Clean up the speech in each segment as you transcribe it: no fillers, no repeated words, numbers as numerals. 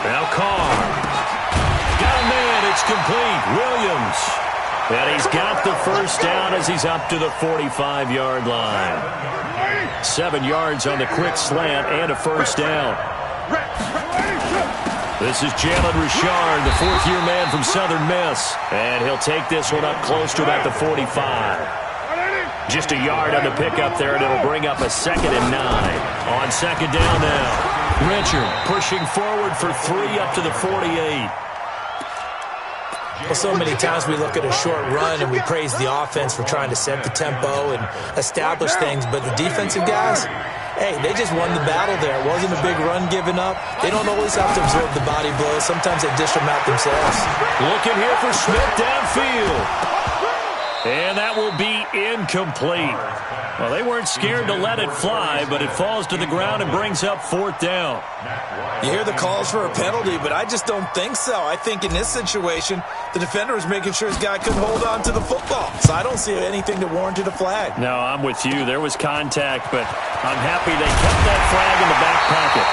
Now Carr. Got a man. It's complete. Williams. And he's got the first down as he's up to the 45-yard line. 7 yards on the quick slant and a first down. This is Jalen Richard, the fourth-year man from Southern Miss. And he'll take this one up close to about the 45. Just a yard on the pickup there, and it'll bring up a 2nd and 9. On second down now. Richard pushing forward for 3 up to the 48. Well, so many times we look at a short run and we praise the offense for trying to set the tempo and establish things, but the defensive guys, hey, they just won the battle there. It wasn't a big run given up. They don't always have to absorb the body blows. Sometimes they dish them out themselves. Looking here for Smith downfield. And that will be incomplete. Well, they weren't scared to let it fly, but it falls to the ground and brings up 4th down. You hear the calls for a penalty, but I just don't think so. I think in this situation, the defender was making sure his guy couldn't hold on to the football. So I don't see anything that warranted a flag. No, I'm with you. There was contact, but I'm happy they kept that flag in the back pocket.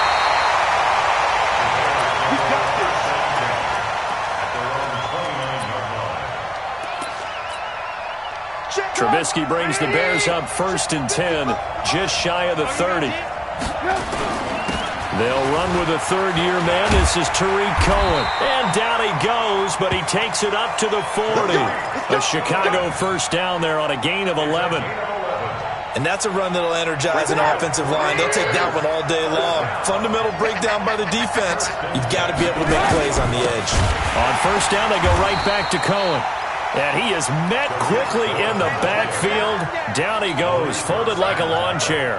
Trubisky brings the Bears up 1st and 10, just shy of the 30. They'll run with a 3rd-year man. This is Tariq Cohen. And down he goes, but he takes it up to the 40. A Chicago first down there on a gain of 11. And that's a run that'll energize an offensive line. They'll take that one all day long. Fundamental breakdown by the defense. You've got to be able to make plays on the edge. On first down, they go right back to Cohen. And he is met quickly in the backfield. Down he goes, folded like a lawn chair.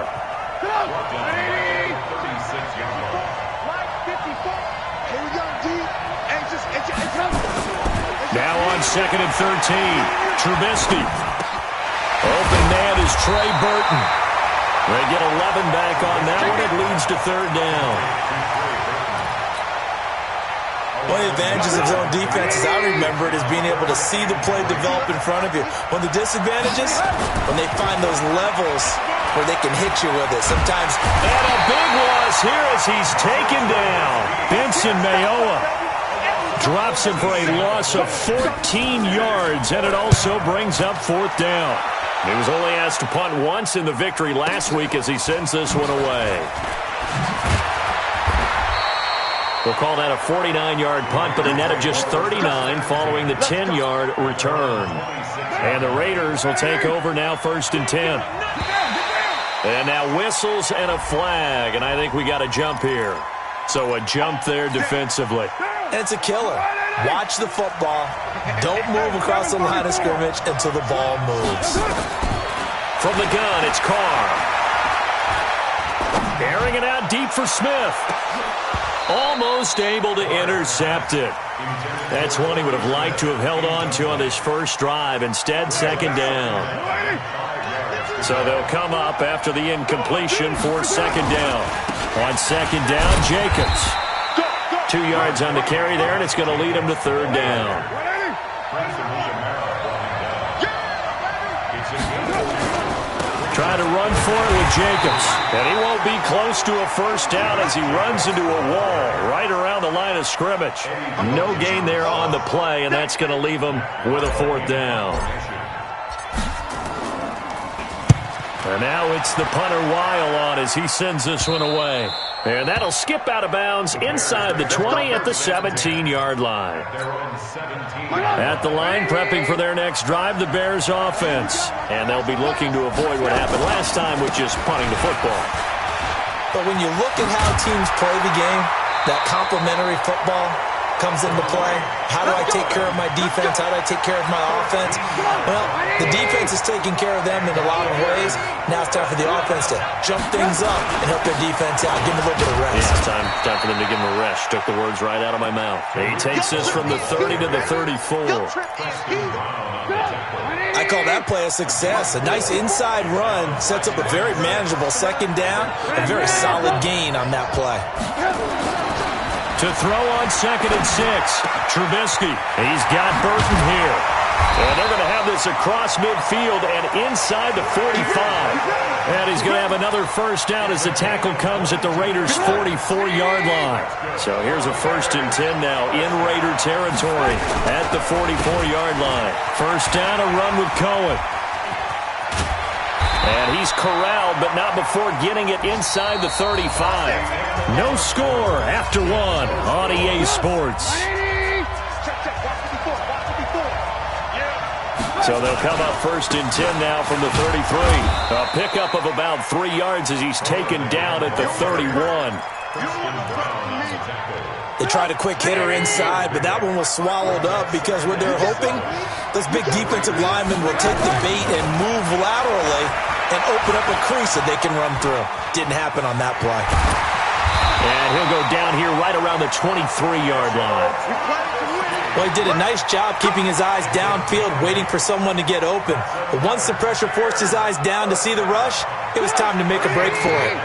Now on 2nd and 13, Trubisky. Open man is Trey Burton. They get 11 back on that one. It leads to 3rd down. One of the advantages of zone defense, as I remember it, is being able to see the play develop in front of you. One of the disadvantages, when they find those levels where they can hit you with it. Sometimes. And a big loss here as he's taken down. Benson Mayowa drops him for a loss of 14 yards, and it also brings up 4th down. He was only asked to punt once in the victory last week as he sends this one away. We'll call that a 49-yard punt, but a net of just 39 following the 10-yard return. And the Raiders will take over now 1st and 10. And now whistles and a flag, and I think we got a jump here. So a jump there defensively. And it's a killer. Watch the football. Don't move across the line of scrimmage until the ball moves. From the gun, it's Carr. Airing it out deep for Smith. Almost able to intercept it. That's one he would have liked to have held on to on this first drive. Instead, 2nd down. So they'll come up after the incompletion for 2nd down. On 2nd down, Jacobs. 2 yards on the carry there, and it's going to lead him to 3rd down. Trying to run for it with Jacobs. And he won't be close to a first down as he runs into a wall right around the line of scrimmage. No gain there on the play, and that's going to leave him with a 4th down. And now it's the punter Weil on as he sends this one away. And that'll skip out of bounds inside the 20 at the 17-yard line. At the line, prepping for their next drive, the Bears offense. And they'll be looking to avoid what happened last time with just punting the football. But when you look at how teams play the game, that complementary football comes into play. How do I take care of my defense? How do I take care of my offense? Well, the defense is taking care of them in a lot of ways. Now it's time for the offense to jump things up and help their defense out. Give them a little bit of rest. Yeah, time for them to give them a rest. Took the words right out of my mouth. He takes this from the 30 to the 34. I call that play a success. A nice inside run sets up a very manageable 2nd down. A very solid gain on that play. To throw on 2nd and 6. Trubisky. He's got Burton here. And they're going to have this across midfield and inside the 45. And he's going to have another first down as the tackle comes at the Raiders' 44-yard line. So here's a 1st and 10 now in Raider territory at the 44-yard line. First down, a run with Cohen. And he's corralled, but not before getting it inside the 35. No score after one on EA Sports. So they'll come up 1st and 10 now from the 33. A pickup of about 3 yards as he's taken down at the 31. They tried a quick hitter inside, but that one was swallowed up because what they're hoping, those big defensive linemen will take the bait and move laterally and open up a crease that they can run through. Didn't happen on that play. And he'll go down here right around the 23-yard line. Well, he did a nice job keeping his eyes downfield, waiting for someone to get open. But once the pressure forced his eyes down to see the rush, it was time to make a break for it.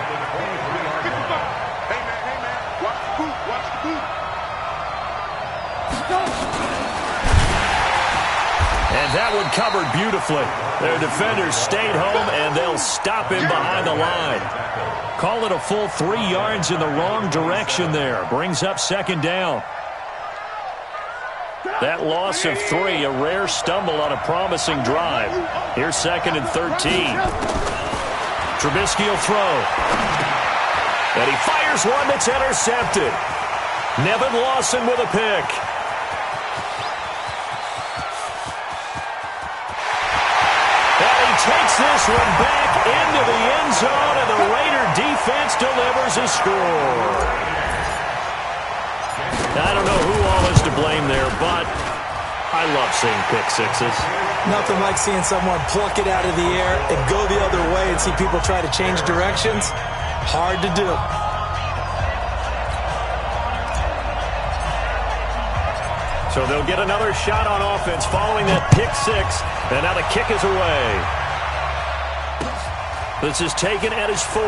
And that one covered beautifully. Their defenders stayed home, and they'll stop him behind the line. Call it a full 3 yards in the wrong direction there. Brings up 2nd down. That loss of 3, a rare stumble on a promising drive. Here's 2nd and 13. Trubisky will throw. And he fires one that's intercepted. Nevin Lawson with a pick. And he takes this one back into the end zone, and the Raider defense delivers a score. I don't know who all is to blame there, but I love seeing pick sixes. Nothing like seeing someone pluck it out of the air and go the other way and see people try to change directions. Hard to do. So they'll get another shot on offense following that pick six, and now the kick is away. This is taken at his 4.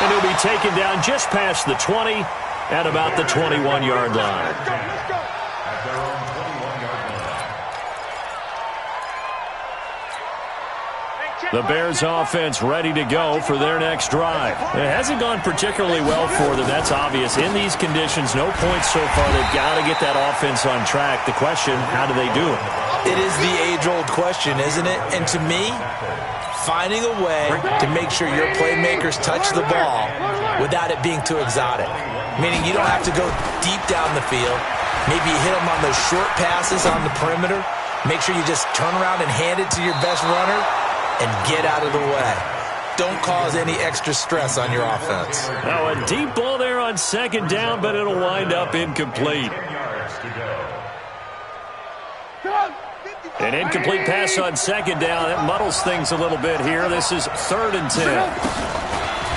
And he'll be taken down just past the 20 at about the 21-yard line. The Bears offense ready to go for their next drive. It hasn't gone particularly well for them. That's obvious. In these conditions, no points so far. They've got to get that offense on track. The question, how do they do it? It is the age-old question, isn't it? And to me, finding a way to make sure your playmakers touch the ball without it being too exotic. Meaning you don't have to go deep down the field. Maybe you hit them on those short passes on the perimeter. Make sure you just turn around and hand it to your best runner and get out of the way. Don't cause any extra stress on your offense. Now a deep ball there on 2nd down, but it'll wind up incomplete. An incomplete pass on 2nd down. That muddles things a little bit here. This is 3rd and 10.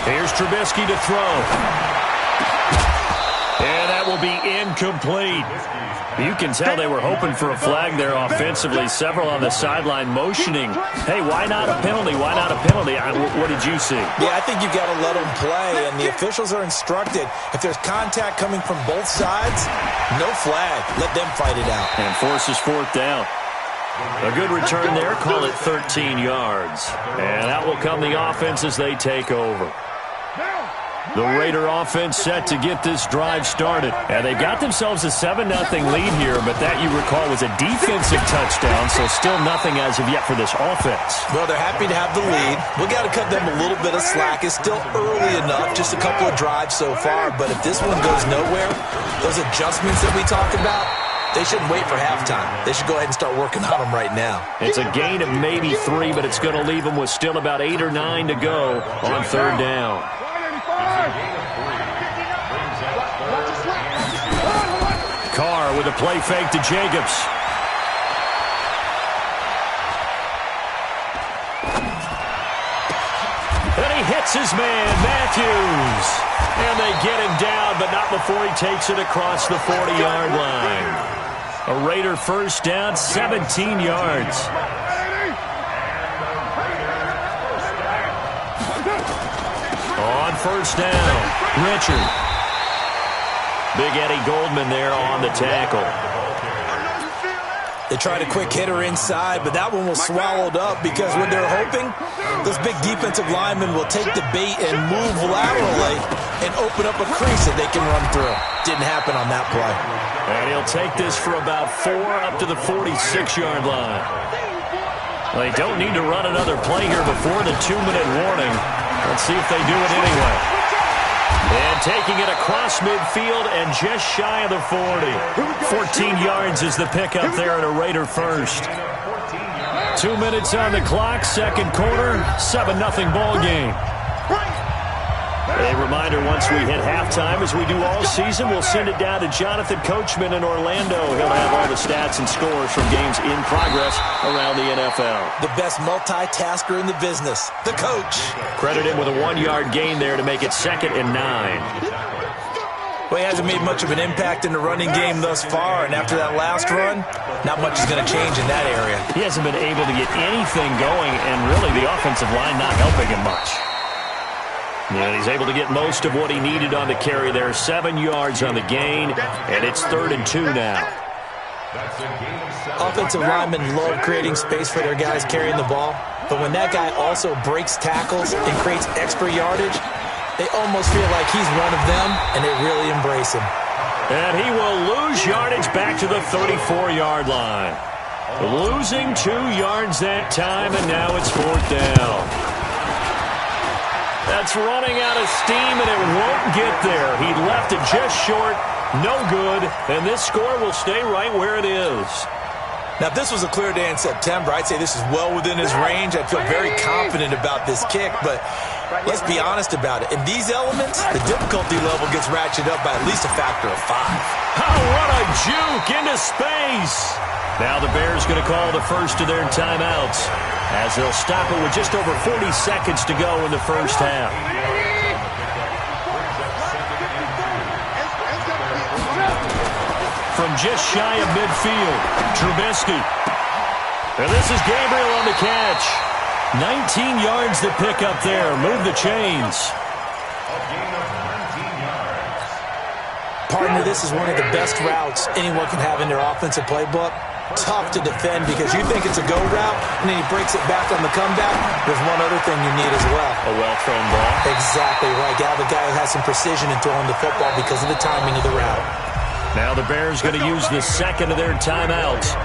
Here's Trubisky to throw. And that will be incomplete. You can tell they were hoping for a flag there offensively. Several on the sideline motioning. Hey, why not a penalty? Why not a penalty? What did you see? Yeah, I think you got to let them play, and the officials are instructed. If there's contact coming from both sides, no flag. Let them fight it out. And forces 4th down. A good return there. Call it 13 yards. And that will come the offense as they take over. The Raider offense set to get this drive started. And they've got themselves a 7-0 lead here, but that, you recall, was a defensive touchdown, so still nothing as of yet for this offense. Well, they're happy to have the lead. We got to cut them a little bit of slack. It's still early enough, just a couple of drives so far, but if this one goes nowhere, those adjustments that we talk about, they shouldn't wait for halftime. They should go ahead and start working on them right now. It's a gain of maybe 3, but it's going to leave them with still about 8 or 9 to go on 3rd down. Carr with a play fake to Jacobs. And he hits his man, Matthews. And they get him down, but not before he takes it across the 40-yard line. A Raider first down, 17 yards. On 1st down, Richard. Big Eddie Goldman there on the tackle. They tried a quick hitter inside, but that one was swallowed up because when they're hoping, those big defensive linemen will take the bait and move laterally and open up a crease that they can run through. Didn't happen on that play. And he'll take this for about 4 up to the 46-yard line. They don't need to run another play here before the 2-minute warning. Let's see if they do it anyway. And taking it across midfield and just shy of the 40. 14 yards is the pickup there and a Raider first. 2 minutes on the clock, second quarter, 7-0 ball game. A reminder, once we hit halftime, as we do all season, we'll send it down to Jonathan Coachman in Orlando. He'll have all the stats and scores from games in progress around the NFL. The best multitasker in the business, the coach. Credit him with a 1-yard gain there to make it 2nd and 9. Well, he hasn't made much of an impact in the running game thus far, and after that last run, not much is going to change in that area. He hasn't been able to get anything going, and really the offensive line not helping him much. And he's able to get most of what he needed on the carry there. 7 yards on the gain, and it's 3rd and 2 now. Offensive linemen love creating space for their guys carrying the ball, but when that guy also breaks tackles and creates extra yardage, they almost feel like he's one of them, and they really embrace him. And he will lose yardage back to the 34-yard line. Losing 2 yards that time, and now it's 4th down. That's running out of steam, and it won't get there. He left it just short, no good, and this score will stay right where it is. Now, if this was a clear day in September, I'd say this is well within his range. I'd feel very confident about this kick, but let's be honest about it. In these elements, the difficulty level gets ratcheted up by at least a factor of 5. Oh, what a juke into space. Now the Bears going to call the first of their timeouts as they'll stop it with just over 40 seconds to go in the first half. From just shy of midfield, Trubisky. And this is Gabriel on the catch. 19 yards to pick up there. Move the chains. Partner, this is one of the best routes anyone can have in their offensive playbook. Tough to defend because you think it's a go route, and then he breaks it back on the comeback. There's one other thing you need as well. A well-thrown ball. Exactly right. You have a guy who has some precision in throwing the football because of the timing of the route. Now the Bears going to use the second of their timeouts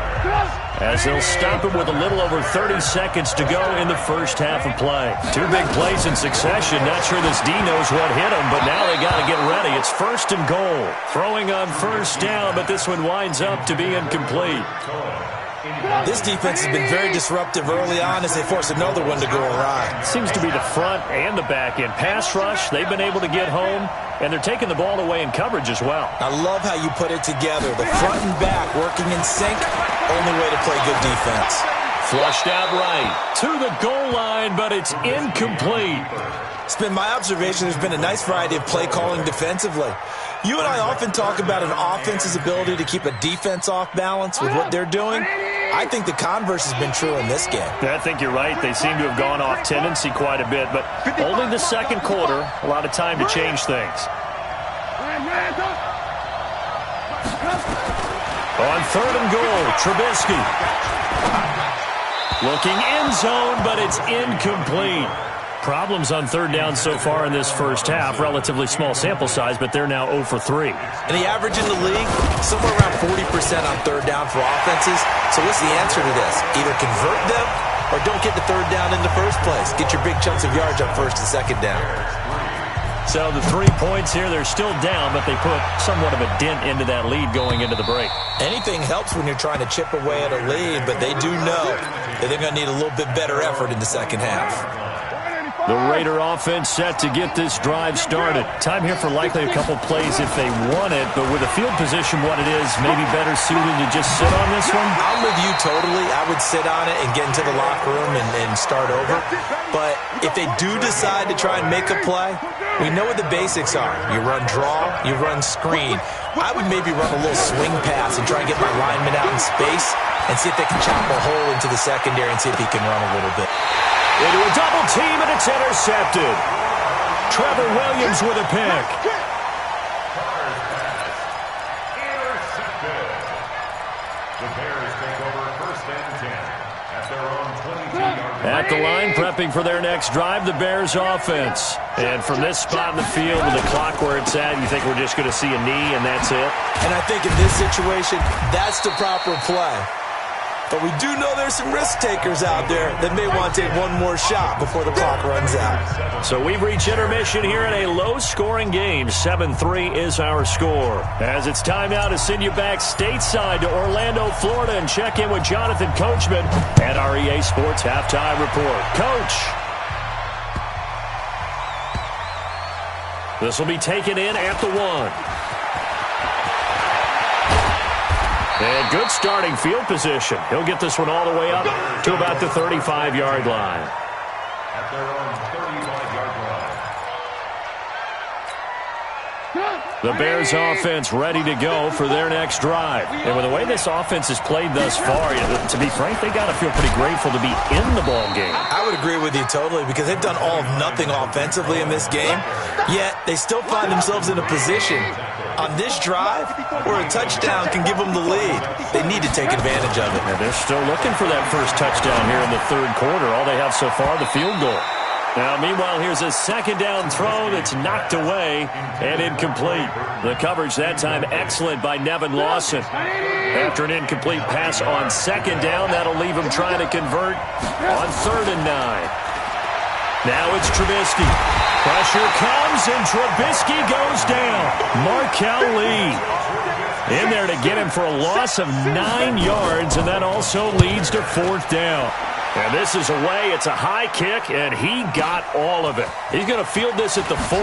as they'll stop it with a little over 30 seconds to go in the first half of play. 2 big plays in succession. Not sure this D knows what hit him, but now they got to get ready. It's 1st and goal. Throwing on first down, but this one winds up to be incomplete. This defense has been very disruptive early on as they force another one to go awry. Seems to be the front and the back end. Pass rush, they've been able to get home, and they're taking the ball away in coverage as well. I love how you put it together. The front and back working in sync, only way to play good defense. Flushed out right to the goal line, but it's incomplete. It's been my observation there's been a nice variety of play calling defensively. You and I often talk about an offense's ability to keep a defense off balance with what they're doing. I think the converse has been true in this game. I think you're right. They seem to have gone off tendency quite a bit, but only the second quarter, a lot of time to change things. On 3rd and goal, Trubisky. Looking end zone, but it's incomplete. Problems on 3rd down so far in this first half. Relatively small sample size, but they're now 0 for 3. And the average in the league, somewhere around 40% on 3rd down for offenses. So what's the answer to this? Either convert them or don't get the 3rd down in the first place. Get your big chunks of yards on 1st and 2nd down. So the 3 points here, they're still down, but they put somewhat of a dent into that lead going into the break. Anything helps when you're trying to chip away at a lead, but they do know that they're going to need a little bit better effort in the second half. The Raider offense set to get this drive started. Time here for likely a couple plays if they want it, but with the field position what it is, maybe better suited to just sit on this one? I'm with you totally. I would sit on it and get into the locker room and start over. But if they do decide to try and make a play, we know what the basics are. You run draw, you run screen. I would maybe run a little swing pass and try and get my lineman out in space and see if they can chop a hole into the secondary and see if he can run a little bit. Into a double team, and it's intercepted. Trevor Williams with a pick. The Bears take over At the line, prepping for their next drive, the Bears offense. And from this spot in the field with the clock where it's at, you think we're just going to see a knee and that's it? And I think in this situation, that's the proper play. But we do know there's some risk takers out there that may want to take one more shot before the clock runs out. So we've reached intermission here in a low-scoring game. 7-3 is our score. As it's time now to send you back stateside to Orlando, Florida, and check in with Jonathan Coachman at our EA Sports Halftime Report. Coach. This will be taken in at the 1. And good starting field position. He'll get this one all the way up to about the 35-yard line. At their own 35-yard line. The Bears offense ready to go for their next drive. And with the way this offense has played thus far, to be frank, they got to feel pretty grateful to be in the ball game. I would agree with you totally because they've done all of nothing offensively in this game, yet they still find themselves in a position on this drive where a touchdown can give them the lead. They need to take advantage of it. And they're still looking for that first touchdown here in the third quarter. All they have so far, the field goal. Now, meanwhile, here's a second down throw that's knocked away and incomplete. The coverage that time excellent by Nevin Lawson. After an incomplete pass on second down, that'll leave him trying to convert on 3rd and 9. Now it's Trubisky. Pressure comes, and Trubisky goes down. Markel Lee in there to get him for a loss of 9 yards, and that also leads to 4th down. And this is away. It's a high kick, and he got all of it. He's going to field this at the 4.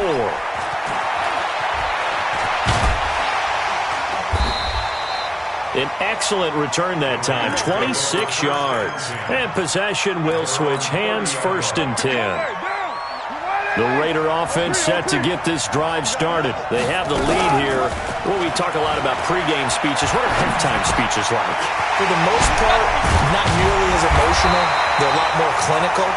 An excellent return that time, 26 yards. And possession will switch hands, 1st and 10. The Raider offense set to get this drive started. They have the lead here. Well, we talk a lot about pregame speeches. What are halftime speeches like? For the most part, not nearly as emotional. They're a lot more clinical.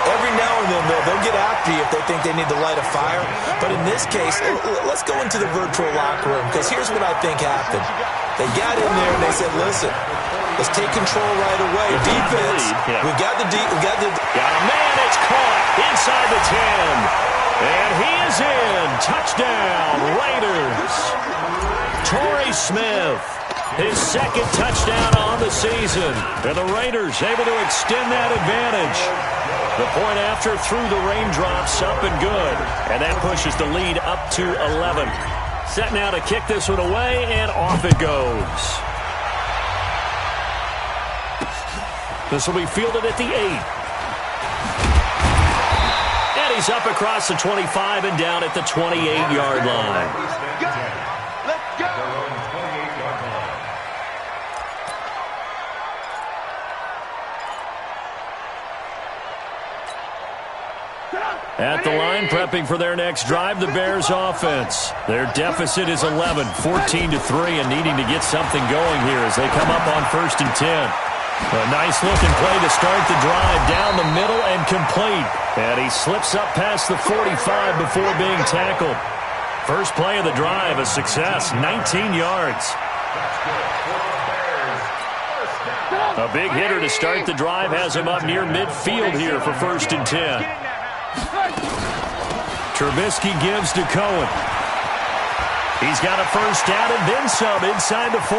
Every now and then, they'll get after you if they think they need to light a fire. But in this case, let's go into the virtual locker room, because here's what I think happened. They got in there and they said, listen, let's take control right away. Defense, we got the got a man that's caught inside the 10. And he is in. Touchdown, Raiders. Torrey Smith, his 2nd touchdown on the season. And the Raiders able to extend that advantage. The point after through the raindrops, up and good. And that pushes the lead up to 11. Set now to kick this one away, and off it goes. This will be fielded at the 8. And he's up across the 25 and down at the 28-yard line. Let's go. At the line, prepping for their next drive, the Bears offense. Their deficit is 11, 14-3, and needing to get something going here as they come up on 1st and 10. A nice-looking play to start the drive down the middle and complete. And he slips up past the 45 before being tackled. First play of the drive, a success, 19 yards. A big hitter to start the drive has him up near midfield here for 1st and 10. Trubisky gives to Cohen. He's got a first down and then some inside the 40.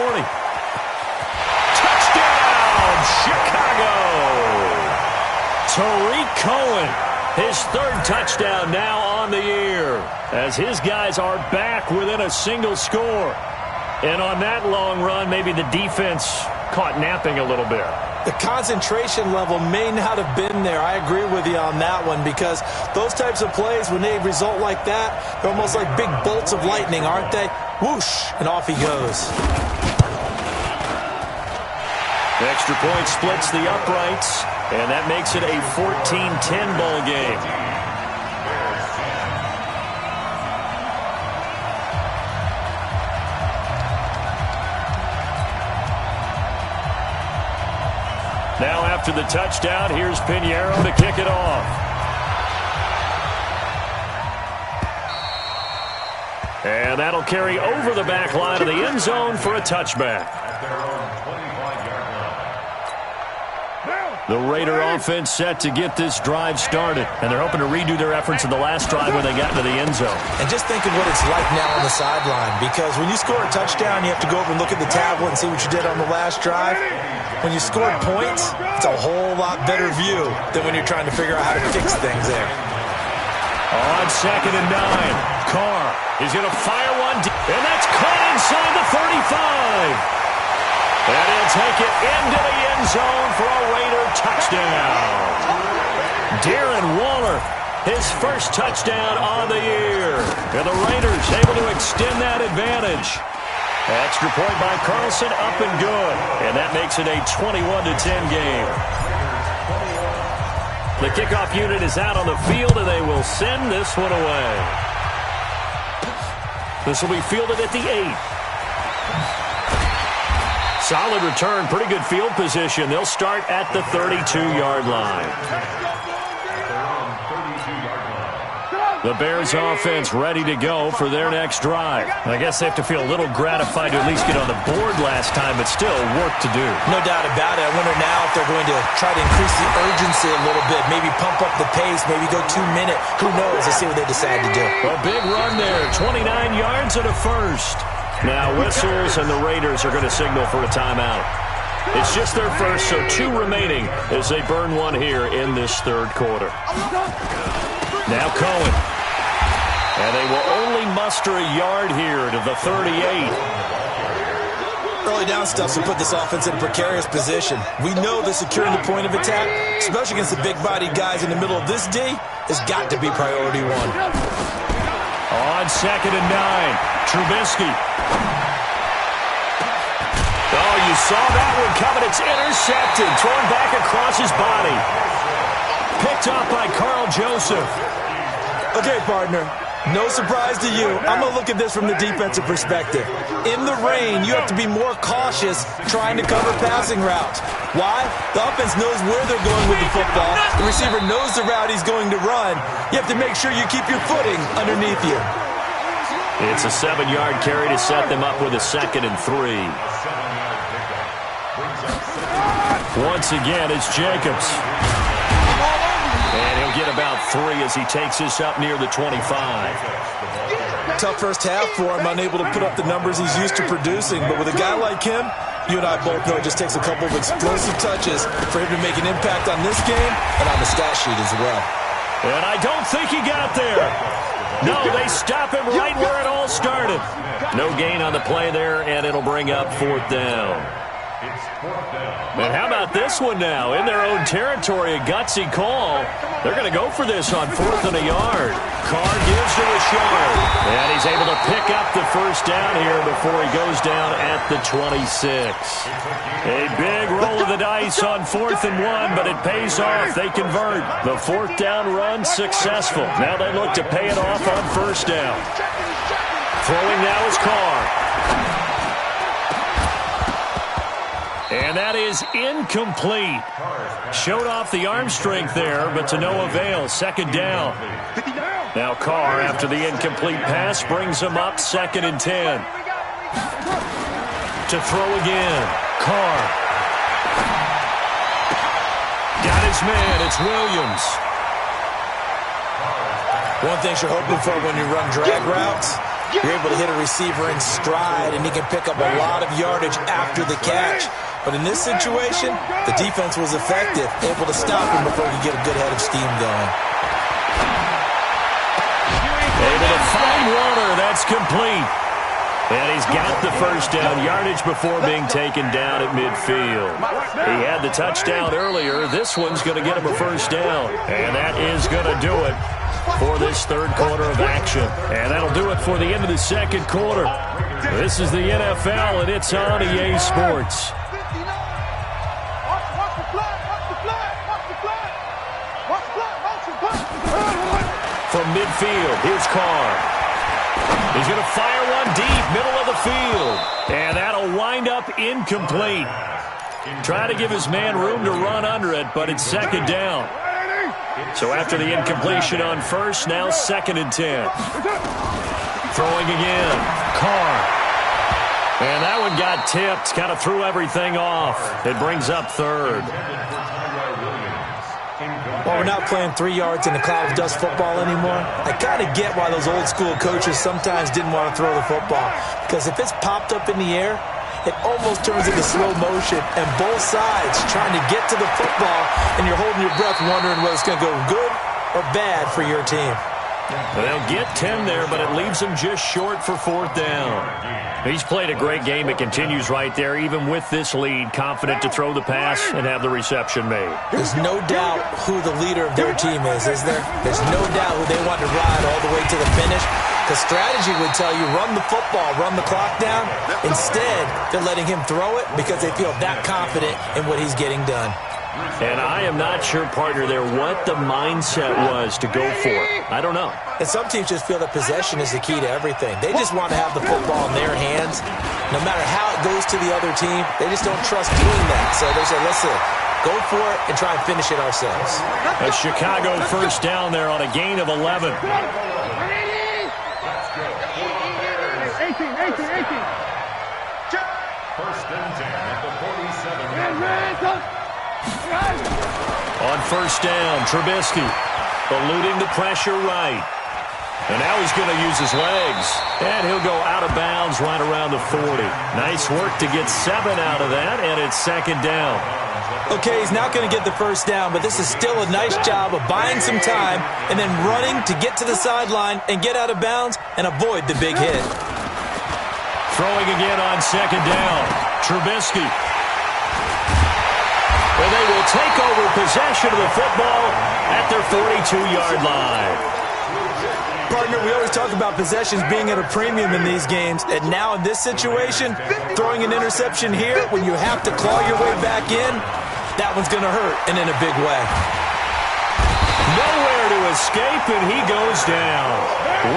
Touchdown, Chicago! Tariq Cohen, his 3rd touchdown now on the year, as his guys are back within a single score. And on that long run, maybe the defense caught napping a little bit. The concentration level may not have been there. I agree with you on that one, because those types of plays, when they result like that, they're almost like big bolts of lightning, aren't they? Whoosh, and off he goes. The extra point splits the uprights, and that makes it a 14-10 ball game. Now after the touchdown, here's Pinheiro to kick it off. And that'll carry over the back line of the end zone for a touchback. At their own 25-yard line. The Raider offense set to get this drive started. And they're hoping to redo their efforts in the last drive when they got into the end zone. And just think of what it's like now on the sideline. Because when you score a touchdown, you have to go over and look at the tablet and see what you did on the last drive. When you scored points, it's a whole lot better view than when you're trying to figure out how to fix things there. On 2nd and 9, Carr is going to fire one deep, and that's caught inside the 35. And he'll take it into the end zone for a Raider touchdown. Darren Waller, his first touchdown on the year. And the Raiders able to extend that advantage. Extra point by Carlson, up and good. And that makes it a 21-10 game. The kickoff unit is out on the field, and they will send this one away. This will be fielded at the 8. Solid return, pretty good field position. They'll start at the 32-yard line. The Bears offense ready to go for their next drive. I guess they have to feel a little gratified to at least get on the board last time, but still work to do. No doubt about it. I wonder now if they're going to try to increase the urgency a little bit, maybe pump up the pace, maybe go 2-minute. Who knows? Let's see what they decide to do. A big run there, 29 yards and a first. Now whistles, and the Raiders are going to signal for a timeout. It's just their first, so 2 remaining as they burn one here in this third quarter. Now Cohen. And they will only muster a yard here to the 38. Early down stuff will put this offense in a precarious position. We know that securing the point of attack, especially against the big-bodied guys in the middle of this D, has got to be priority 1. On 2nd and 9, Trubisky. Oh, you saw that one coming. It's intercepted. Thrown back across his body. Picked up by Carl Joseph. Okay, partner. No surprise to you. I'm going to look at this from the defensive perspective. In the rain, you have to be more cautious trying to cover passing routes. Why? The offense knows where they're going with the football. The receiver knows the route he's going to run. You have to make sure you keep your footing underneath you. It's a 7-yard carry to set them up with a 2nd and 3. Once again, it's Jacobs. And he'll get about 3 as he takes this up near the 25. Tough first half for him, unable to put up the numbers he's used to producing. But with a guy like him, you and I both know it just takes a couple of explosive touches for him to make an impact on this game and on the stat sheet as well. And I don't think he got there. No, they stop him right where it all started. No gain on the play there, and it'll bring up 4th down. And how about this one now? In their own territory, a gutsy call. They're going to go for this on 4th and a yard. Carr gives to Rashard. And he's able to pick up the first down here before he goes down at the 26. A big roll of the dice on 4th and 1, but it pays off. They convert. The 4th down run successful. Now they look to pay it off on 1st down. Throwing now is Carr. And that is incomplete. Showed off the arm strength there, but to no avail. 2nd down. Now Carr, after the incomplete pass, brings him up 2nd and 10. To throw again. Carr. Got his man. It's Williams. One thing you're hoping for when you run drag routes, you're able to hit a receiver in stride, and he can pick up a lot of yardage after the catch. But in this situation, the defense was effective, able to stop him before he could get a good head of steam going. Able to find Warner. That's complete. And he's got the first down yardage before being taken down at midfield. He had the touchdown earlier. This one's going to get him a first down. And that is going to do it for this third quarter of action. And that'll do it for the end of the second quarter. This is the NFL, and it's on EA Sports. From midfield, here's Carr. He's going to fire one deep, middle of the field. And that'll wind up incomplete. Try to give his man room to run under it, but it's 2nd down. So after the incompletion on 1st, now 2nd and 10. Throwing again, Carr. And that one got tipped, kind of threw everything off. It brings up 3rd. Well, we're not playing 3 yards in a cloud of dust football anymore. I kind of get why those old school coaches sometimes didn't want to throw the football. Because if it's popped up in the air, it almost turns into slow motion, and both sides trying to get to the football, and you're holding your breath wondering whether it's going to go good or bad for your team. They'll get 10 there, but it leaves them just short for 4th down. He's played a great game. It continues right there, even with this lead, confident to throw the pass and have the reception made. There's no doubt who the leader of their team is there? There's no doubt who they want to ride all the way to the finish. Because strategy would tell you, run the football, run the clock down. Instead, they're letting him throw it because they feel that confident in what he's getting done. And I am not sure, partner, there what the mindset was to go for it. I don't know. And some teams just feel that possession is the key to everything. They just want to have the football in their hands. No matter how it goes to the other team, they just don't trust doing that. So they say, listen, go for it and try and finish it ourselves. A Chicago 1st down there on a gain of 11. 18. First and 10 at the 47. On 1st down, Trubisky eluding the pressure right. And now he's going to use his legs. And he'll go out of bounds right around the 40. Nice work to get 7 out of that, and it's 2nd down. Okay, he's not going to get the 1st down, but this is still a nice job of buying some time and then running to get to the sideline and get out of bounds and avoid the big hit. Throwing again on 2nd down. Trubisky. And they will take over possession of the football at their 42-yard line. Partner, we always talk about possessions being at a premium in these games, and now in this situation, throwing an interception here when you have to claw your way back in, that one's going to hurt, and in a big way. Nowhere to escape, and he goes down.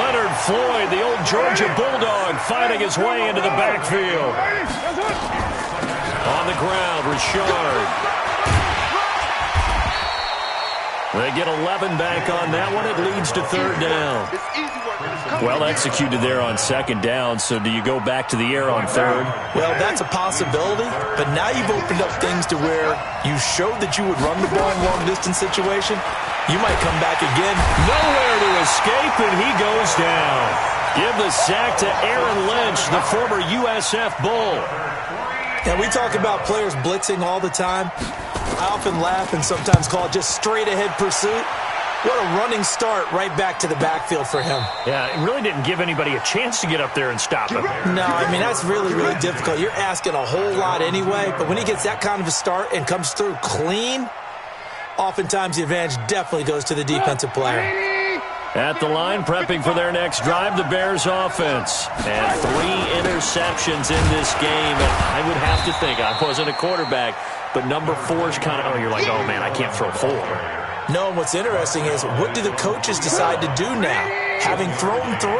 Leonard Floyd, the old Georgia Bulldog, fighting his way into the backfield. On the ground, Richard. They get 11 back on that one. It leads to 3rd down. Well executed there on 2nd down, so do you go back to the air on 3rd? Well, that's a possibility, but now you've opened up things to where you showed that you would run the ball in a long-distance situation. You might come back again. Nowhere to escape, and he goes down. Give the sack to Aaron Lynch, the former USF Bull. And we talk about players blitzing all the time. I often laugh and sometimes call it just straight-ahead pursuit. What a running start right back to the backfield for him. Yeah, it really didn't give anybody a chance to get up there and stop him. No, I mean, that's really, really difficult. You're asking a whole lot anyway, but when he gets that kind of a start and comes through clean, oftentimes the advantage definitely goes to the defensive player. At the line, prepping for their next drive, the Bears offense. And 3 interceptions in this game. And I would have to think, I wasn't a quarterback, but number 4 is kind of, you're like, oh, man, I can't throw 4. No, and what's interesting is, what do the coaches decide to do now? Having thrown 3,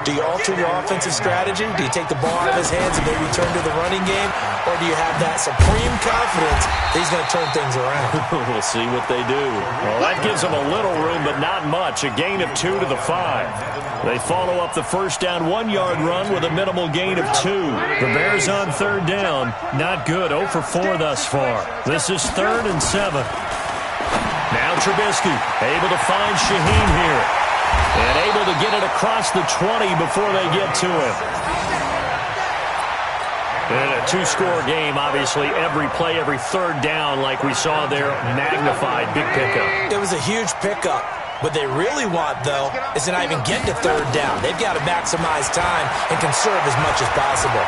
do you alter your offensive strategy? Do you take the ball out of his hands and maybe turn to the running game? Or do you have that supreme confidence that he's going to turn things around? We'll see what they do. Well, that gives them a little room, but not much. A gain of 2 to the 5. They follow up the 1st down 1-yard run with a minimal gain of 2. The Bears on 3rd down. Not good. 0 for 4 thus far. This is 3rd and 7. Now Trubisky able to find Shaheen here. And able to get it across the 20 before they get to him. In a 2-score game, obviously, every play, every 3rd down, like we saw there, magnified. Big pickup. It was a huge pickup. What they really want, though, is to not even get to 3rd down. They've got to maximize time and conserve as much as possible.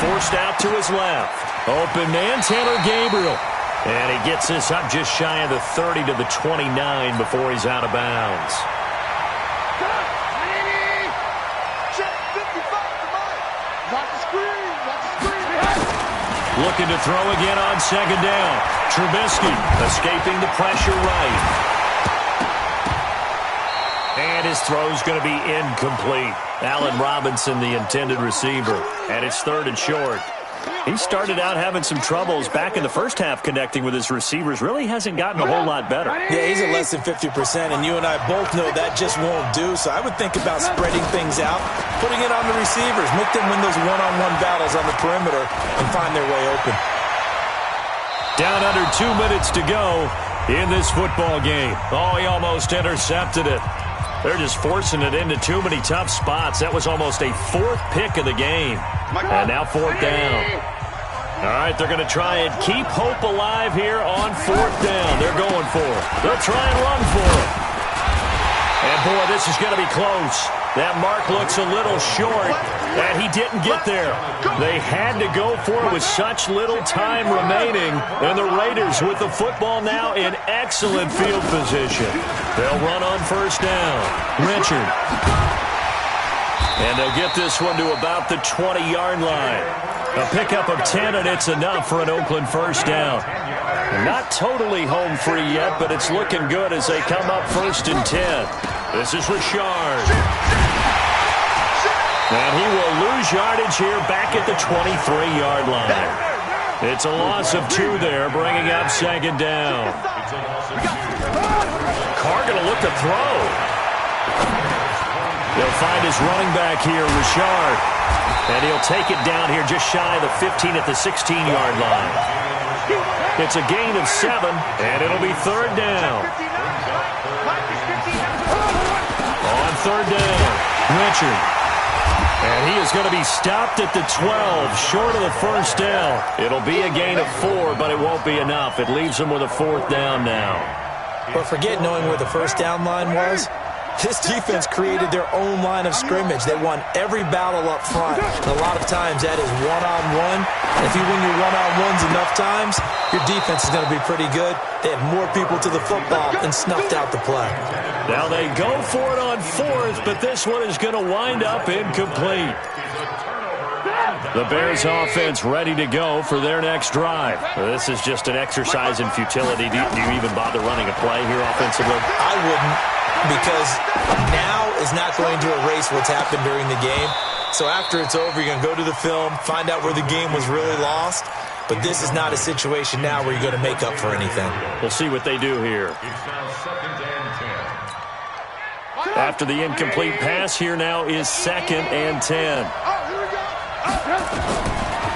Forced out to his left. Open man, Taylor Gabriel. And he gets this up just shy of the 30 to the 29 before he's out of bounds. Looking to throw again on 2nd down. Trubisky escaping the pressure right. And his throw's going to be incomplete. Allen Robinson, the intended receiver. And it's 3rd and short. He started out having some troubles back in the first half connecting with his receivers. Really hasn't gotten a whole lot better. Yeah, he's at less than 50%, and you and I both know that just won't do. So I would think about spreading things out, putting it on the receivers, make them win those one-on-one battles on the perimeter and find their way open. Down under 2 minutes to go. in this football game. Oh, he almost intercepted it. They're just forcing it into too many tough spots. That was almost a 4th pick of the game. And now 4th down. All right, they're going to try and keep hope alive here on 4th down. They're going for it. They'll try and run for it. And, boy, this is going to be close. That mark looks a little short, and he didn't get there. They had to go for it with such little time remaining, and the Raiders with the football now in excellent field position. They'll run on 1st down. Richard. And they'll get this one to about the 20-yard line. A pickup of 10, and it's enough for an Oakland 1st down. Not totally home free yet, but it's looking good as they come up 1st and 10. This is Richard. And he will lose yardage here back at the 23-yard line. It's a loss of 2 there, bringing up 2nd down. Carr going to look to throw. He'll find his running back here, Richard. And he'll take it down here just shy of the 15 at the 16-yard line. It's a gain of 7, and it'll be 3rd down. On 3rd down, Richard. And he is going to be stopped at the 12, short of the 1st down. It'll be a gain of 4, but it won't be enough. It leaves him with a 4th down now. But forget knowing where the 1st down line was. This defense created their own line of scrimmage. They won every battle up front. And a lot of times that is one-on-one. And if you win your one-on-ones enough times, your defense is going to be pretty good. They had more people to the football and snuffed out the play. Now they go for it on 4th, but this one is going to wind up incomplete. The Bears offense ready to go for their next drive. This is just an exercise in futility. Do you even bother running a play here offensively? I wouldn't, because now is not going to erase what's happened during the game. So after it's over, you're going to go to the film, find out where the game was really lost. But this is not a situation now where you're going to make up for anything. We'll see what they do here. After the incomplete pass, here now is 2nd and 10.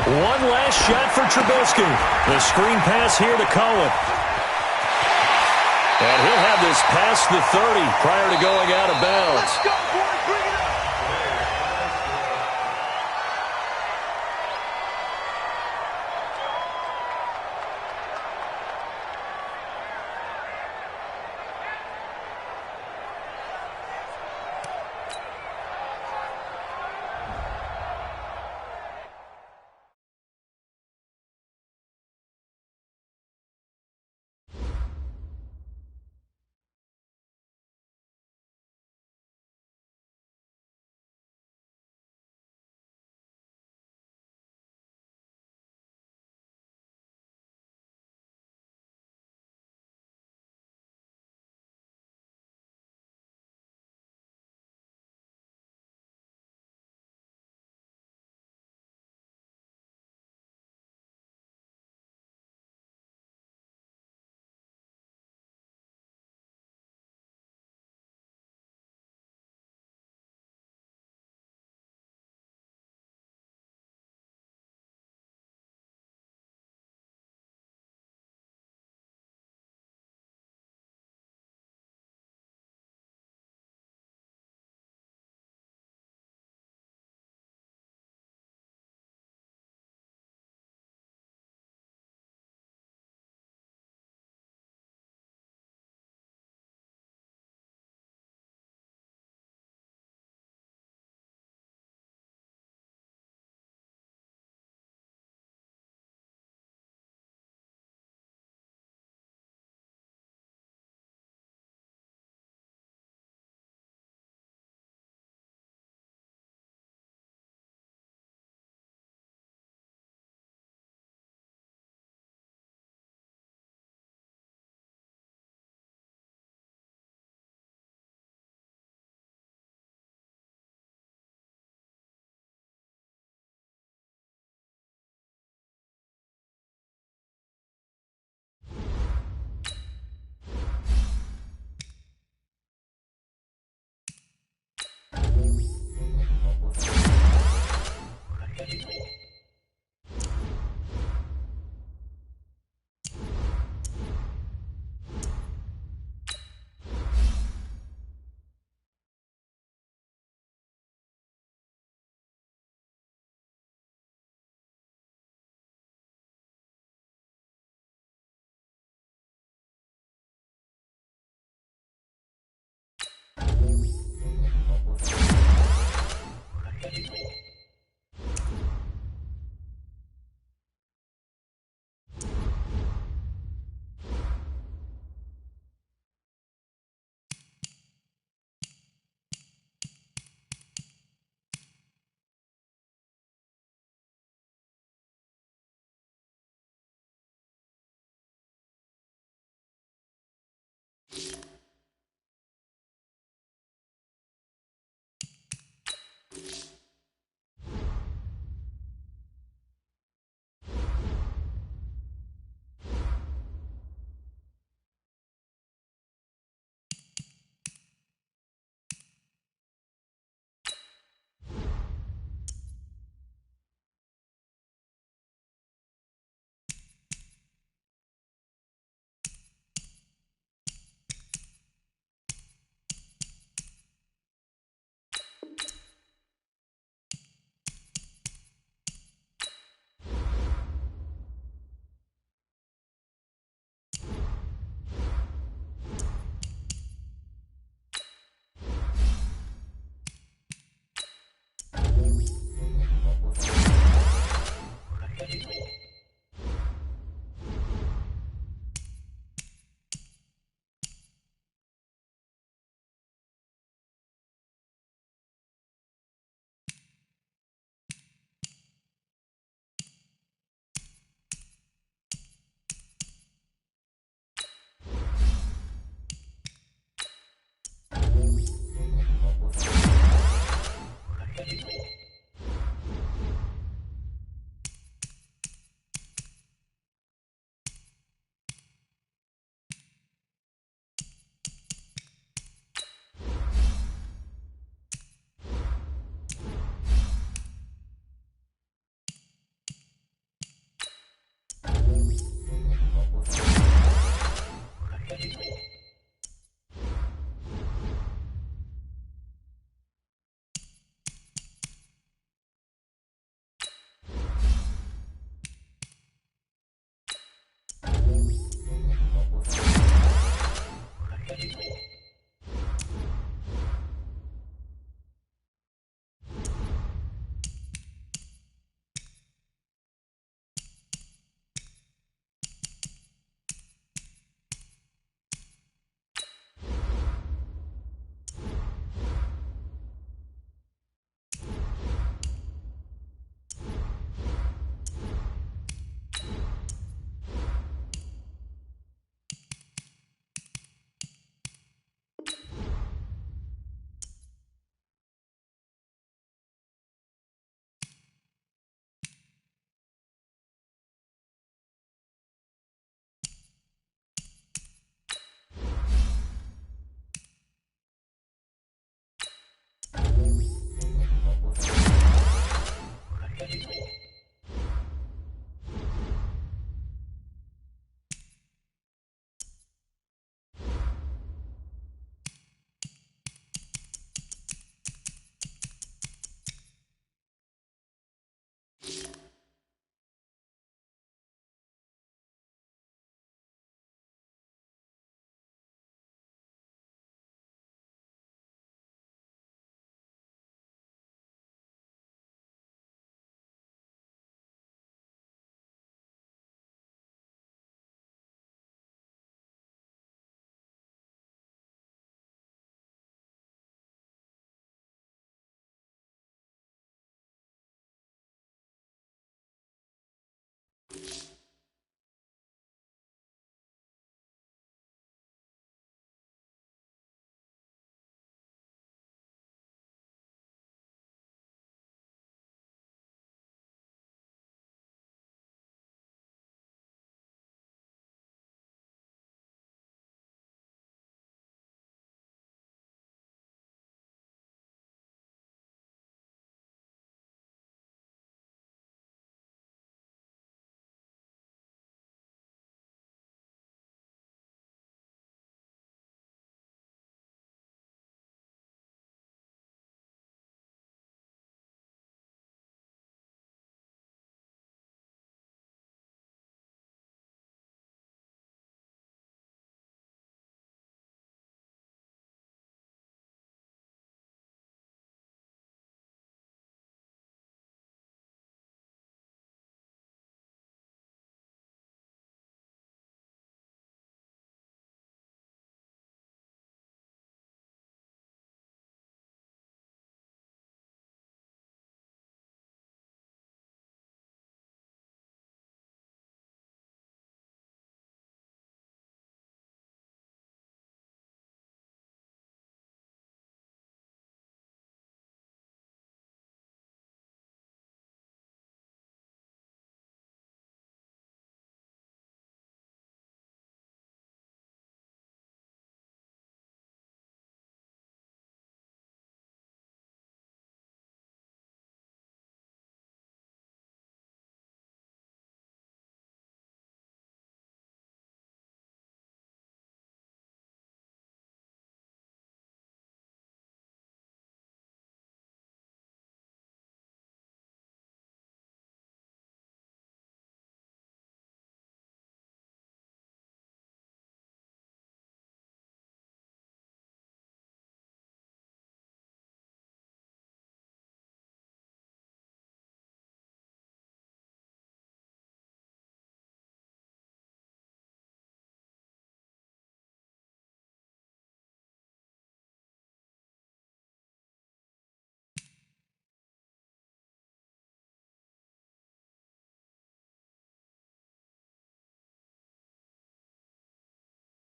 One last shot for Trubisky. The screen pass here to Cohen. And he'll have this past the 30 prior to going out of bounds.